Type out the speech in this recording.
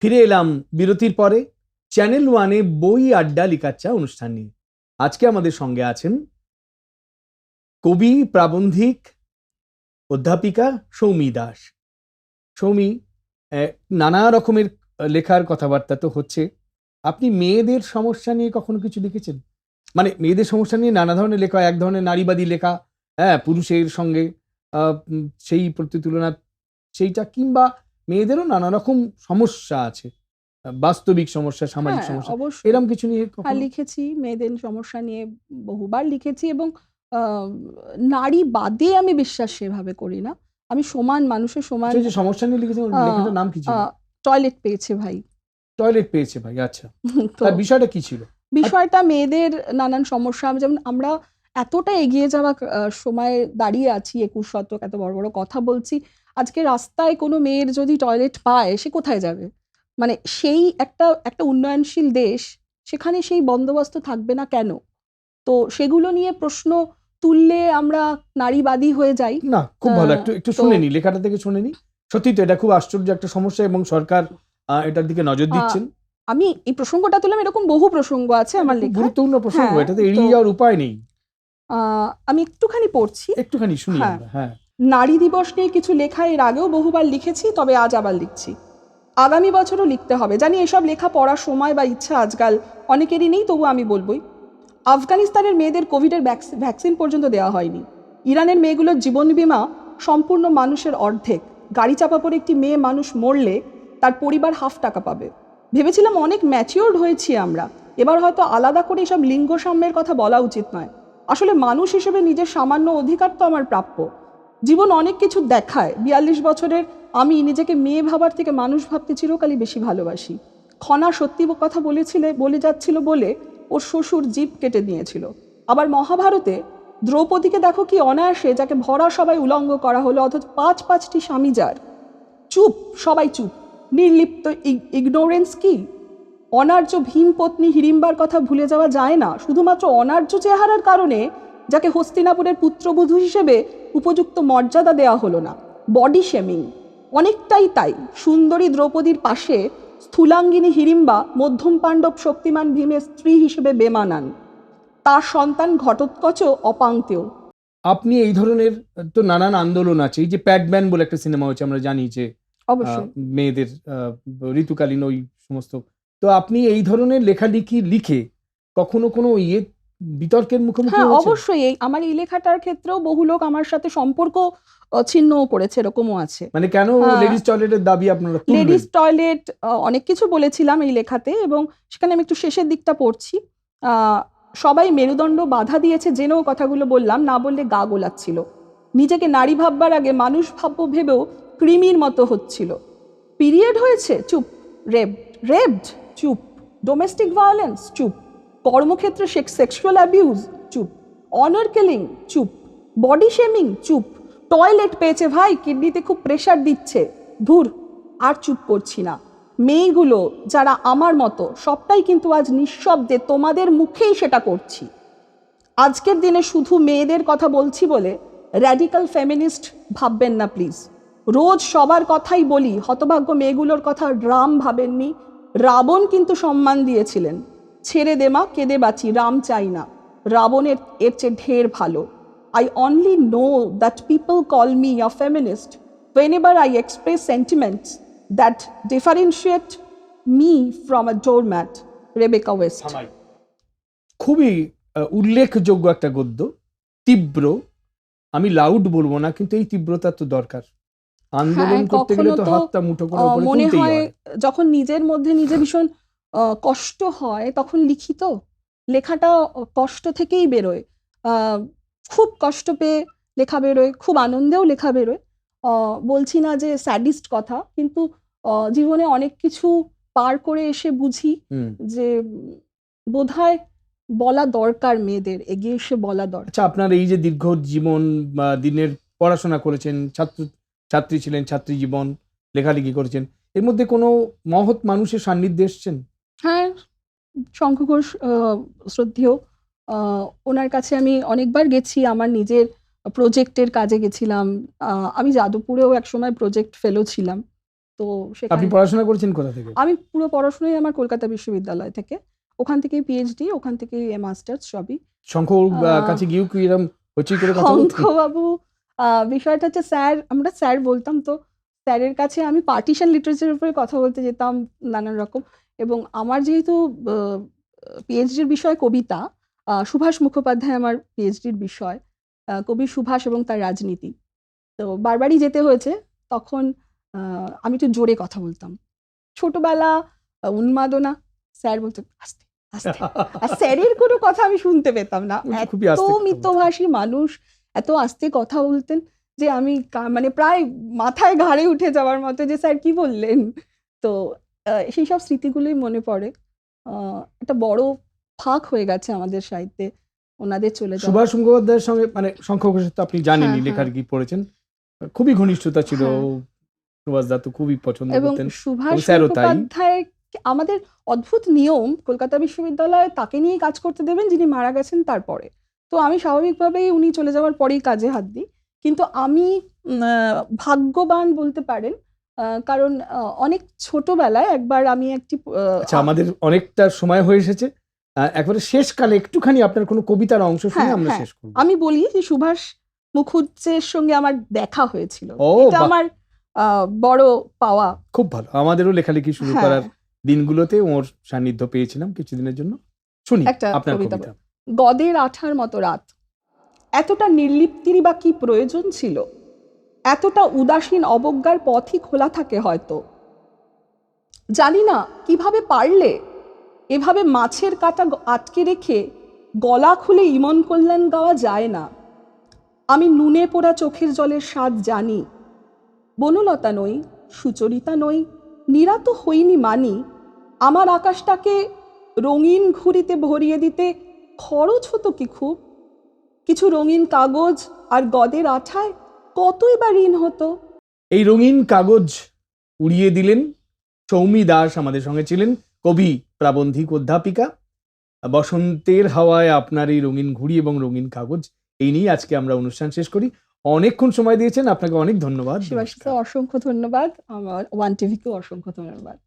ফিরে এলাম বিরতির পরে চ্যানেল ওয়ানে বই আড্ডা লিকাচ্চা অনুষ্ঠান নিয়ে। আজকে আমাদের সঙ্গে আছেন কবি, প্রাবন্ধিক, অধ্যাপিকা সৌমি দাস। সৌমি, নানা রকমের লেখার কথাবার্তা তো হচ্ছে। আপনি মেয়েদের সমস্যা নিয়ে কখনো কিছু লিখেছেন? মানে মেয়েদের সমস্যা নিয়ে নানা ধরনের লেখা, এক ধরনের নারীবাদী লেখা, হ্যাঁ, পুরুষের সঙ্গে সেই প্রতি তুলনা, সেইটা, কিংবা মেয়েদেরও নানা রকম সমস্যা আছে, বাস্তবিক সমস্যা, সামাজিক হ্যাঁ, সমস্যা, অবশ্যই। এরকম কিছু নিয়ে হ্যাঁ, কখনো? লিখেছি। মেয়েদের সমস্যা নিয়ে বহুবার লিখেছি এবং আ নারীবাদে আমি বিশ্বাস সেভাবে করি না। আমি সমান মানুষের সমান। সেই যে সমস্যা নিয়ে লিখেছেন, ওই আ লেখাটার নাম কি আ ছিল? টয়লেট পেয়েছে ভাই। টয়লেট পেয়েছে ভাই, আচ্ছা। তো তার বিষয়টা কি ছিল? আর বিষয়টা মেয়েদের নানান সমস্যা, যেমন আমরা এতটা এগিয়ে যাওয়া সময়ে দাঁড়িয়ে আছি, ২১ শতক, এত বড়, বড় কথা বলছি। আজকে রাস্তায় কোনো মেয়ের যদি টয়লেট পায়, সে কোথায় যাবে? মানে সেই একটা উন্নয়নশীল দেশ, সেখানে সেই বন্দোবস্ত থাকবে না কেন? তো সেগুলো নিয়ে প্রশ্ন তুললে আমরা নারীবাদী হয়ে যাই। না, খুব ভালো। একটু একটু তো শুনে নি, লেখাটা থেকে শুনে নি। সত্যি তো এটা খুব আশ্চর্য একটা সমস্যা এবং সরকার এটার দিকে নজর আ দিচ্ছেন। আমি এই প্রসঙ্গটা তুললাম, এরকম বহু প্রসঙ্গ আছে এটা আমার খুব লেখায়। গুরুত্বপূর্ণ প্রসঙ্গ, হ্যাঁ, এটাতে তো এড়িয়ে যাওয়ার উপায় নেই। আ আমি একটুখানি পড়ছি। একটুখানি শুনি হ্যাঁ, আমরা, হ্যাঁ। নারী দিবস নিয়ে কিছু লেখা এর আগেও বহুবার লিখেছি, তবে আজ আবার লিখছি। আগামী বছরও লিখতে হবে। জানি এসব লেখা পড়ার সময় বা ইচ্ছা আজকাল অনেকেরই নেই, তবু আমি বলবই। আফগানিস্তানের মেয়েদের কোভিডের ভ্যাকসিন পর্যন্ত দেওয়া হয়নি। ইরানের মেয়েগুলোর জীবন বীমা সম্পূর্ণ মানুষের অর্ধেক। গাড়ি চাপা পড়ে একটি মেয়ে মানুষ মরলে তার পরিবার হাফ টাকা পাবে। ভেবেছিলাম অনেক ম্যাচিওর্ড হয়েছি আমরা, এবার হয়তো আলাদা করে এসব লিঙ্গ সাম্যের কথা বলা উচিত নয়। আসলে মানুষ হিসেবে নিজের সামান্য অধিকার তো আমার প্রাপ্য। জীবন অনেক কিছু দেখায়। ৪২ বছরের আমি নিজেকে মেয়ে ভাবার থেকে মানুষ ভাবতে চিরকালই বেশি ভালোবাসি। খনা সত্যি কথা বলে যাচ্ছিল বলে ওর শ্বশুর জিভ কেটে নিয়েছিল। আবার মহাভারতে দ্রৌপদীকে দেখো কি অনায়াসে, যাকে ভরা সবাই উলঙ্গ করা হলো, অথচ ৫টি স্বামী যার। চুপ, সবাই চুপ। নির্লিপ্ত ইগনোরেন্স কি? অনার্য ভীমপত্নী হিড়িম্বার কথা ভুলে যাওয়া যায় না শুধুমাত্র অনার্য চেহারার কারণে, যাকে হস্তিনাপুরের পুত্রবধূ হিসেবে উপযুক্ত মর্যাদা দেওয়া হলো না। বডি শেমিং অনেকটাই তাই। সুন্দরী দ্রৌপদীর পাশে স্থূলাঙ্গিনী হিড়িম্বা মধ্যম পাণ্ডব শক্তিমান ভীমের স্ত্রী হিসেবে বেমানান। তার সন্তান ঘটোৎকচ অপাঙ্ক্তেয়। আপনি এই ধরনের তো নানান আন্দোলন আছে। এই যে প্যাডম্যান বলে একটা সিনেমা হয়েছে, আমরা জানি যে অবশ্যই। মেয়েদের ঋতুকালীন ওই সমস্ত। তো আপনি এই ধরনের লেখালেখি লিখে কখনো কোনো বিতর্কের মুখোমুখি হ্যাঁ, হয়েছেন? অবশ্যই। আমার এই লেখাটার ক্ষেত্রেও বহু লোক আমার সাথে সম্পর্ক ছিন্নও করেছে, এরকমও আছে। মানে কেন লেডিস টয়লেটের দাবি আপনারা তুলবেন? লেডিস টয়লেট, অনেক কিছু বলেছিলাম এই লেখাতে, এবং সেখানে আমি একটু শেষের দিকটা পড়ছি। আ সবাই মেরুদণ্ড বাধা দিয়েছে জেনেও কথাগুলো বললাম, না বললে গা গোলাচ্ছিল। নিজেকে নারী ভাববার আগে মানুষ ভাববো ভেবেও কৃমির মতো হচ্ছিল। পিরিয়ড হয়েছে? চুপ। রেপড? চুপ। Domestic violence? চুপ। কর্মক্ষেত্রে সেক্সুয়াল অ্যাবিউজ? চুপ। Honour killing? চুপ। Body shaming? চুপ। টয়লেট পেয়েছে ভাই, কিডনিতে খুব প্রেশার দিচ্ছে? ধুর, আর চুপ করছি না। মেয়েগুলো যারা আমার মতো, সবটাই কিন্তু আজ নিঃশব্দে তোমাদের মুখেই সেটা করছি। আজকের দিনে শুধু মেয়েদের কথা বলছি বলে র্যাডিক্যাল ফেমিনিস্ট ভাববেন না প্লিজ। রোজ সবার কথাই বলি, হতভাগ্য মেয়েগুলোর কথা রাম ভাবেননি। রাবণ কিন্তু সম্মান দিয়েছিলেন। ছেড়ে দে মা, কেঁদে বাঁচি, রাম চাই না। রাবণের এর চেয়ে ঢের ভালো। I only know that people call me a feminist whenever I express sentiments that differentiate me from a doormat. Rebecca West. খুবই উল্লেখযোগ্য একটা গদ্য, তীব্র। আমি লাউড বলবো না, কিন্তু এই তীব্রতা তো দরকার। হ্যাঁ, আন্দোলন করতে গেলে কখনো তো তো হাতটা মুঠো করে উপরে মনে তুলতেই হয়, হয়। যখন নিজের মধ্যে নিজে ভীষণ কষ্ট হয়, তখন লিখি তো। লেখাটা কষ্ট থেকেই বেরোয়। আ খুব কষ্ট পেয়ে লেখা বেরোয়, খুব আনন্দেও লেখা বেরোয়। বলছি না যে স্যাডিস্ট কথা, কিন্তু জীবনে অনেক কিছু পার করে এসে বুঝি হুম। যে বোধহয় বলা দরকার, মেয়েদের এগিয়ে এসে বলা আচ্ছা, দরকার। আপনার এই যে দীর্ঘ জীবন বা দিনের পড়াশোনা করেছেন, ছাত্রী ছিলেন, ছাত্রী জীবন, লেখালেখি করেছেন, এর মধ্যে কোনো মহৎ মানুষের সান্নিধ্যে এসছেন? হ্যাঁ, শঙ্খ ঘোষ শ্রদ্ধেয়। আ ওনার কাছে আমি অনেকবার গেছি। আমার নিজের প্রজেক্টের কাজে গেছিলাম। আমি যাদবপুরেও একসময় প্রজেক্ট ফেলো ছিলাম। তো আপনি সেখানে পড়াশোনা করেছেন কোথা থেকে? আমি পুরো পড়াশোনাই আমার কলকাতা বিশ্ববিদ্যালয় থেকে, ওখান থেকেই পিএইচডি, ওখান থেকেই মাস্টার্স সবই। শঙ্খ আহ, কাছে গিয়েও কি এরকম হইচই করে কথা বলতেন? শঙ্খবাবু, বিষয়টা হচ্ছে স্যার, আমরা স্যার বলতাম, তো স্যারের কাছে আমি পার্টিশন লিটারেচারের উপরে কথা বলতে যেতাম নানান রকম। এবং আমার যেহেতু পিএইচডির বিষয় কবিতা, সুভাষ মুখোপাধ্যায় আমার পিএইচডির বিষয়, কবি সুভাষ এবং তার রাজনীতি। তো বারবারই যেতে হয়েছে। তখন আমি একটু জোরে কথা বলতাম। ছোটবেলা, উন্মাদনা, স্যার বলতো আস্তে আস্তে, আর স্যারের কোনো কথা আমি শুনতে পেতাম না। উনি এত খুবই আস্তে কথা বলতেন। মিতভাষী মানুষ, এত আস্তে কথা বলতেন যে আমি মানে প্রায় মাথায় ঘাড়ে উঠে যাওয়ার মতো, যে স্যার কি বললেন। তো সেই সব স্মৃতিগুলোই মনে পড়ে। একটা বড় ফাঁক হয়ে গেছে আমাদের সাহিত্যে ওনাদের চলে যাওয়া। সুভাষ মুখোপাধ্যায়ের সঙ্গে মানে শঙ্খ ঘোষের তো আপনি জানেনই, হ্যাঁ, লেখার কি পড়েছেন, খুবই ঘনিষ্ঠতা ছিল। হ্যাঁ। সুভাষ দা তো খুবই পছন্দ এবং করতেন, সুভাষ এবং স্যারও তাই। মুখোপাধ্যায়, আমাদের অদ্ভুত নিয়ম, কলকাতা বিশ্ববিদ্যালয়ে তাকে নিয়েই কাজ করতে দেবেন যিনি মারা গেছেন তারপরে। তো আমি স্বাভাবিকভাবেই উনি চলে যাওয়ার পরেই কাজে হাত দিই। কিন্তু আমি ভাগ্যবান বলতে পারেন, কারণ অনেক ছোটবেলায় একবার আমি একটি আচ্ছা, আমাদের অনেকটা সময় হয়ে এসেছে, একবারে শেষকালে একটুখানি আপনার কোনো কবিতার অংশ শুনে হ্যাঁ, আমরা হ্যাঁ, শেষ করব। আমি বলি যে সুভাষ মুখুজ্জের সঙ্গে আমার দেখা হয়েছিল, ও এটা বাহ, আমার বড় পাওয়া। খুব ভালো। আমাদেরও লেখালেখি শুরু হ্যাঁ, করার দিনগুলোতে ওর সান্নিধ্য পেয়েছিলাম কিছুদিনের জন্য। শুনি একটা আপনার কবিতা কবিতা। গদের আঠার মতো রাত, এতটা নির্লিপ্তিরই বা কি প্রয়োজন ছিল? এতটা উদাসীন অবজ্ঞার পথই খোলা থাকে হয়তো। জানি না কিভাবে পারলে এভাবে মাছের কাঁটা আটকে রেখে গলা খুলে ইমন কল্যাণ গাওয়া যায় না। আমি নুনে পোড়া চোখের জলের স্বাদ জানি। বনলতা নই, সুচরিতা নই, নিরাত হইনি মানি। আমার আকাশটাকে রঙিন ঘুড়িতে ভরিয়ে দিতে খরচ হতো কি খুব? কিছু রঙিন কাগজ আর গদের আঠায় কতই বা ঋণ হতো। এই রঙিন কাগজ উড়িয়ে দিলেন সৌমি দাস আমাদের সঙ্গে ছিলেন, কবি, প্রাবন্ধিক, অধ্যাপিকা। বসন্তের হাওয়ায় আপনার এই রঙিন ঘুড়ি এবং রঙিন কাগজ, এই নিয়ে আজকে আমরা অনুষ্ঠান শেষ করি। অনেকক্ষণ সময় দিয়েছেন, আপনাকে অনেক ধন্যবাদ। শিবাশিতে নমস্কার। অসংখ্য ধন্যবাদ, আমার ওয়ান টিভিকেও অসংখ্য ধন্যবাদ।